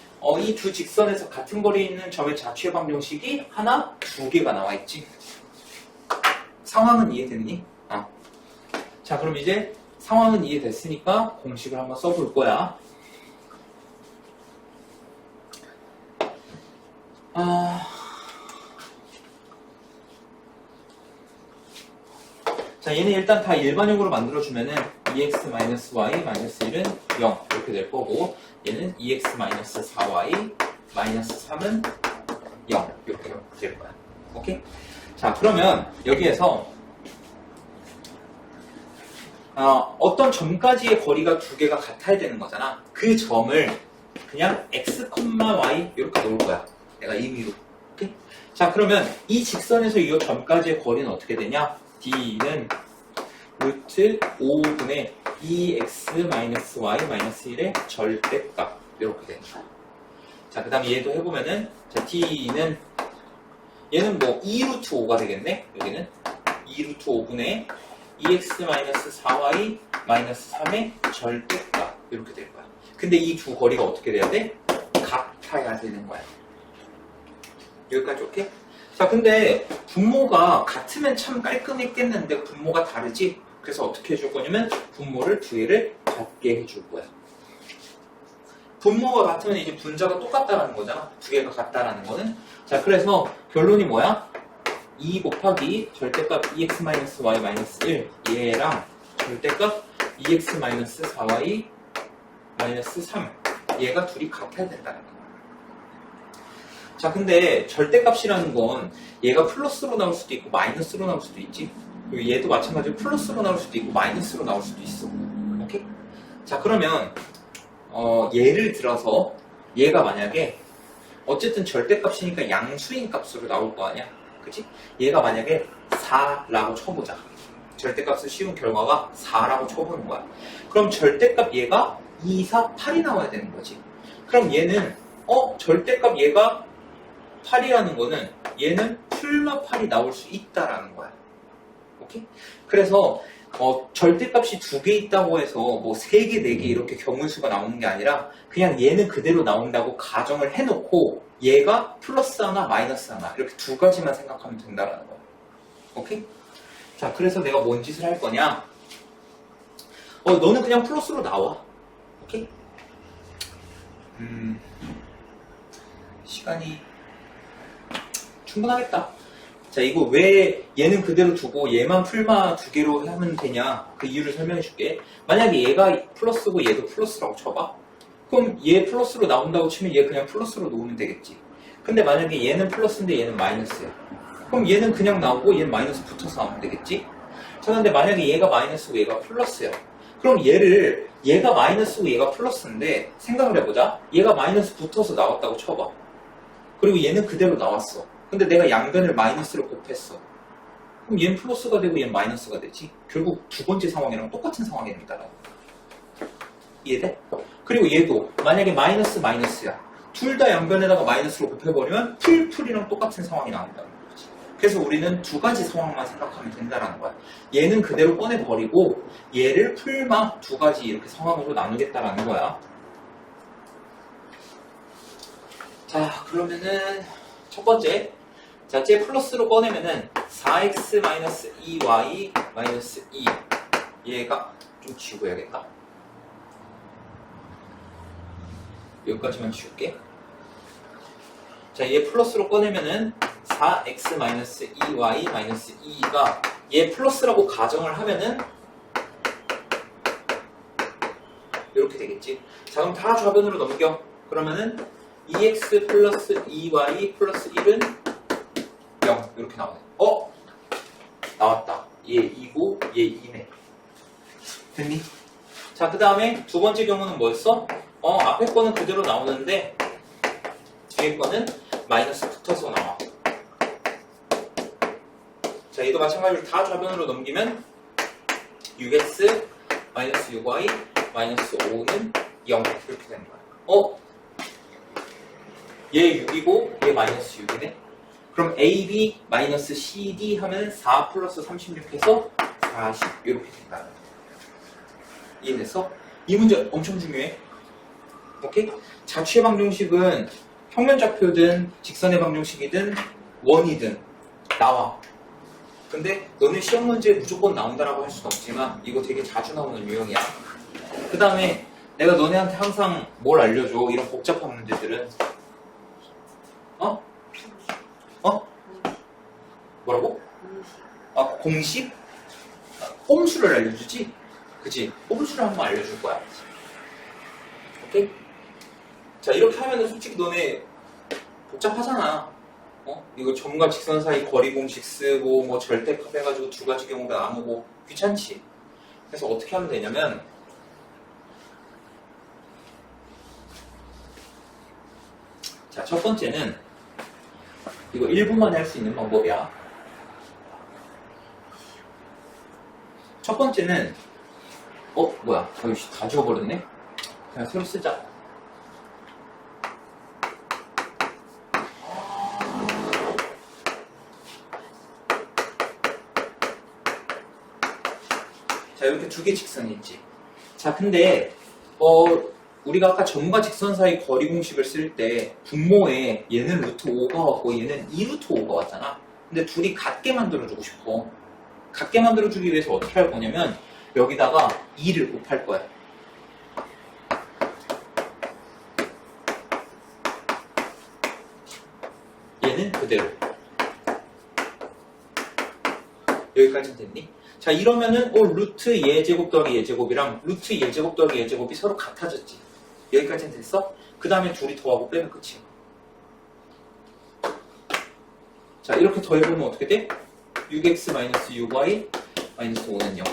이 두 직선에서 같은 거리에 있는 점의 좌측의 방정식이 하나, 두 개가 나와 있지. 상황은 이해되니? 자, 그럼 이제 상황은 이해됐으니까 공식을 한번 써볼 거야. 자, 얘는 일단 다 일반형으로 만들어주면은 2x-y-1은 0 이렇게 될 거고, 얘는 2x-4y-3은 0 이렇게 될 거야. 오케이? 자, 그러면 여기에서 어떤 점까지의 거리가 두 개가 같아야 되는 거잖아. 그 점을 그냥 x, y 이렇게 놓을 거야. 내가 임의로. 오케이? 자, 그러면 이 직선에서 이 점까지의 거리는 어떻게 되냐? d는 루트 5분의 2x-y-1의 절대값 이렇게 되는 거야. 자, 그 다음에 얘도 해보면은 자, d는 얘는 뭐 2루트 5가 되겠네. 여기는 2루트 5분의 2x-4y-3의 절대값 이렇게 될 거야. 근데 이 두 거리가 어떻게 돼야 돼? 같아야 되는 거야. 여기까지 오케이? 자, 근데 분모가 같으면 참 깔끔했겠는데 분모가 다르지? 그래서 어떻게 해줄 거냐면 분모를 두 개를 같게 해줄 거야. 분모가 같으면 이제 분자가 똑같다라는 거잖아. 두 개가 같다라는 거는. 자, 그래서 결론이 뭐야? 2 곱하기 절대값 2x-y-1 얘랑 절대값 2x-4y-3 얘가 둘이 같아야 된다는 거야. 자, 근데 절대값이라는 건 얘가 플러스로 나올 수도 있고 마이너스로 나올 수도 있지. 그리고 얘도 마찬가지로 플러스로 나올 수도 있고 마이너스로 나올 수도 있어. 오케이? 자, 그러면 예를 들어서 얘가 만약에 어쨌든 절대값이니까 양수인 값으로 나올 거 아니야. 그치? 얘가 만약에 4라고 쳐보자. 절대값을 씌운 결과가 4라고 쳐보는 거야. 그럼 절대값 얘가 2, 4, 8이 나와야 되는 거지. 그럼 얘는 절대값 얘가 8이라는 거는 얘는 풀마 8이 나올 수 있다라는 거야. 오케이? 그래서 절대값이 두 개 있다고 해서 뭐 3개, 4개 이렇게 경우수가 나오는 게 아니라 그냥 얘는 그대로 나온다고 가정을 해놓고 얘가 플러스 하나, 마이너스 하나 이렇게 두 가지만 생각하면 된다라는 거야. 오케이? 자, 그래서 내가 뭔 짓을 할 거냐? 너는 그냥 플러스로 나와. 오케이? 시간이 충분하겠다. 자, 이거 왜 얘는 그대로 두고 얘만 풀마 두 개로 하면 되냐? 그 이유를 설명해 줄게. 만약에 얘가 플러스고 얘도 플러스라고 쳐봐. 그럼 얘 플러스로 나온다고 치면 얘 그냥 플러스로 놓으면 되겠지. 근데 만약에 얘는 플러스인데 얘는 마이너스야. 그럼 얘는 그냥 나오고 얘는 마이너스 붙어서 나오면 되겠지. 자, 근데 만약에 얘가 마이너스고 얘가 플러스야. 그럼 얘가 마이너스고 얘가 플러스인데 생각을 해보자. 얘가 마이너스 붙어서 나왔다고 쳐봐. 그리고 얘는 그대로 나왔어. 근데 내가 양변을 마이너스로 곱했어. 그럼 얘는 플러스가 되고 얘는 마이너스가 되지. 결국 두 번째 상황이랑 똑같은 상황입니다. 이해돼? 그리고 얘도 만약에 마이너스야. 둘 다 양변에다가 마이너스로 곱해버리면 풀이랑 똑같은 상황이 나온다는 거지. 그래서 우리는 두 가지 상황만 생각하면 된다는 거야. 얘는 그대로 꺼내버리고 얘를 풀마 두 가지 이렇게 상황으로 나누겠다라는 거야. 자, 그러면은 첫 번째, 자, 쟤 플러스로 꺼내면은 4x-2y-2 얘가 좀 지우고 해야겠다. 여기까지만 지울게. 자, 얘 플러스로 꺼내면은 4x-2y-2가 얘 플러스라고 가정을 하면은 이렇게 되겠지. 자, 그럼 다 좌변으로 넘겨. 그러면은 2x 플러스 2y 플러스 1은 0 이렇게 나오네. 나왔다. 얘 2고 얘 2네. 됐니? 자, 그 다음에 두 번째 경우는 뭐였어? 앞에 거는 그대로 나오는데 뒤에 거는 마이너스 붙어서 나와. 자, 얘도 마찬가지로 다 좌변으로 넘기면 6x 마이너스 6y 마이너스 5는 0 이렇게 되는 거야. 얘 6이고 얘 마이너스 6이네. 그럼 AB 마이너스 CD 하면 4 플러스 36 해서 40 이렇게 된다. 이해됐어? 이 문제 엄청 중요해. 오케이? 자취의 방정식은 평면좌표든 직선의 방정식이든 원이든 나와. 근데 너는 시험 문제에 무조건 나온다라고 할 수는 없지만 이거 되게 자주 나오는 유형이야. 그 다음에 내가 너네한테 항상 뭘 알려줘? 이런 복잡한 문제들은 뭐라고? 공식? 꼼수를 알려주지? 그치? 꼼수를 한번 알려줄 거야. 오케이? 자, 이렇게 하면은 솔직히 너네 복잡하잖아. 이거 점과 직선 사이 거리 공식 쓰고 뭐 절대값 해가지고 두 가지 경우가 나누고 귀찮지? 그래서 어떻게 하면 되냐면 자, 첫 번째는 이거 1분만에 할 수 있는 방법이야. 첫 번째는 뭐야, 다 지워버렸네? 그냥 새로 쓰자. 자, 이렇게 두 개 직선이 있지. 자, 근데 우리가 아까 점과 직선 사이 거리 공식을 쓸 때 분모에 얘는 루트 5가 왔고 얘는 2루트 5가 왔잖아. 근데 둘이 같게 만들어주고 싶어. 같게 만들어주기 위해서 어떻게 할 거냐면 여기다가 2를 곱할 거야. 얘는 그대로. 여기까지는 됐니? 자, 이러면은 루트 예제곱 더하기 예제곱이랑 루트 예제곱 더하기 예제곱이 서로 같아졌지. 여기까지는 됐어? 그 다음에 둘이 더하고 빼면 끝이야. 자, 이렇게 더해보면 어떻게 돼? 6x-6y 마이너스 5는 0.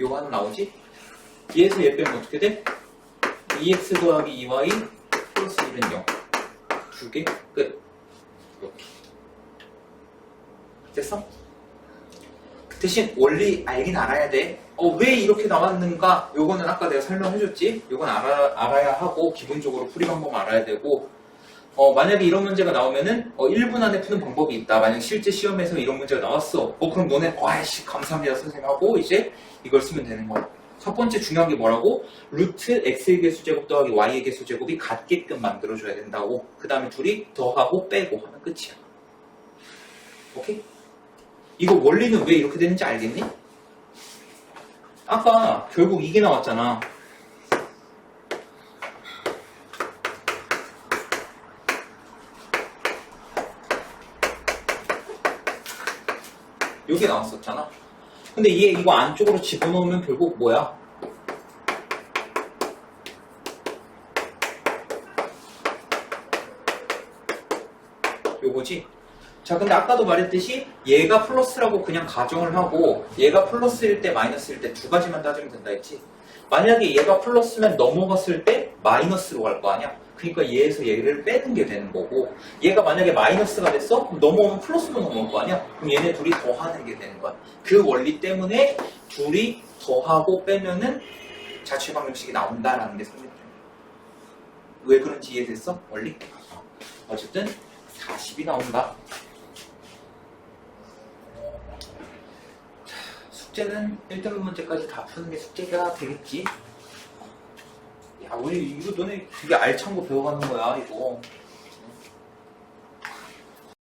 요거 하나 나오지? 얘에서 얘 빼면 어떻게 돼? 2x 더하기 2y 플러스 1은 0. 두 개 끝. 이렇게. 됐어? 대신 원리 알긴 알아야 돼. 왜 이렇게 나왔는가? 요거는 아까 내가 설명해줬지? 요건 알아야 하고 기본적으로 풀이 방법 알아야 되고 만약에 이런 문제가 나오면은 1분 안에 푸는 방법이 있다. 만약 실제 시험에서 이런 문제가 나왔어. 그럼 너네 아이씨 감사합니다 선생님 하고 이제 이걸 쓰면 되는 거야. 첫 번째 중요한 게 뭐라고? 루트 x의 개수제곱 더하기 y의 개수제곱이 같게끔 만들어줘야 된다고. 그 다음에 둘이 더하고 빼고 하면 끝이야. 오케이? 이거 원리는 왜 이렇게 되는지 알겠니? 아까 결국 이게 나왔잖아. 이게 나왔었잖아. 근데 얘 이거 안쪽으로 집어넣으면 결국 뭐야? 요거지? 자, 근데 아까도 말했듯이 얘가 플러스라고 그냥 가정을 하고 얘가 플러스일 때 마이너스일 때 두 가지만 따지면 된다 했지. 만약에 얘가 플러스면 넘어갔을 때 마이너스로 갈 거 아니야. 그러니까 얘에서 얘를 빼는 게 되는 거고 얘가 만약에 마이너스가 됐어? 그럼 넘어오면 플러스로 넘어올 거 아니야. 그럼 얘네 둘이 더하는 게 되는 거야. 그 원리 때문에 둘이 더하고 빼면은 자취 방정식이 나온다라는 게 성립됩니다. 왜 그런지 이해됐어? 원리? 어쨌든 40이 나온다. 숙제는 1등급 문제까지 다 푸는 게 숙제가 되겠지. 야, 우리 이거 너네 되게 알찬 거 배워가는 거야, 이거.